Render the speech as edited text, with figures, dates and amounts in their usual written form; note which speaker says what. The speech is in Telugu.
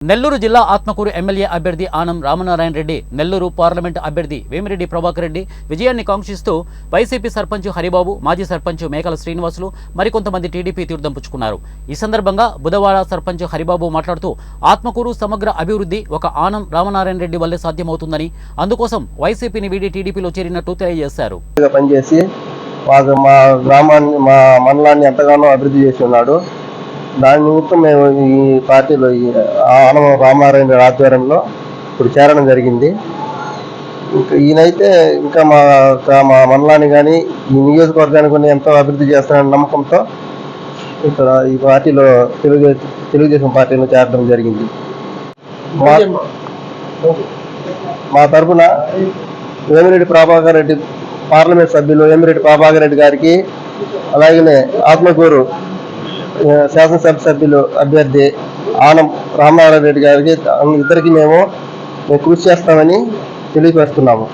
Speaker 1: నెల్లూరు జిల్లా ఆత్మకూరు ఎమ్మెల్యే అభ్యర్థి ఆనం రామనారాయణ రెడ్డి, నెల్లూరు పార్లమెంటు అభ్యర్థి వేమిరెడ్డి ప్రభాకర్ రెడ్డి విజయాన్ని కాంక్షిస్తూ వైసీపీ సర్పంచ్ హరిబాబు, మాజీ సర్పంచ్ మేకల శ్రీనివాసులు మరికొంతమంది టీడీపీ తీర్థం పుచ్చుకున్నారు. ఈ సందర్భంగా బుధవాడ సర్పంచ్ హరిబాబు మాట్లాడుతూ ఆత్మకూరు సమగ్ర అభివృద్ధి ఒక ఆనం రామనారాయణ రెడ్డి వల్లే సాధ్యమవుతుందని, అందుకోసం వైసీపీని వీడి టీడీపీలో చేరినట్టు తెలియజేశారు.
Speaker 2: మా గ్రామాన్ని, మా మండలాన్ని ఎంతగానో అభివృద్ధి చేసి ఉన్నాడు. దాని నిమిత్తం మేము ఈ పార్టీలో ఆనం రామనారాయణ ఆధ్వర్యంలో ఇప్పుడు చేరడం జరిగింది. ఈయనైతే ఇంకా మా మండలాన్ని కానీ ఈ నియోజకవర్గాన్ని కానీ ఎంతో అభివృద్ధి చేస్తారనే నమ్మకంతో ఇక్కడ ఈ పార్టీలో తెలుగుదేశం పార్టీలో చేరడం జరిగింది. మా తరఫున వేమిరెడ్డి ప్రభాకర్ రెడ్డి, పార్లమెంట్ సభ్యులు వేమిరెడ్డి ప్రభాకర్ రెడ్డి గారికి, అలాగనే ఆత్మకూరు శాసనసభ సభ్యులు అభ్యర్థి ఆనం రామనారాయణ రెడ్డి గారికి, ఇద్దరికి మేము కృషి చేస్తామని తెలియపరుస్తున్నాము.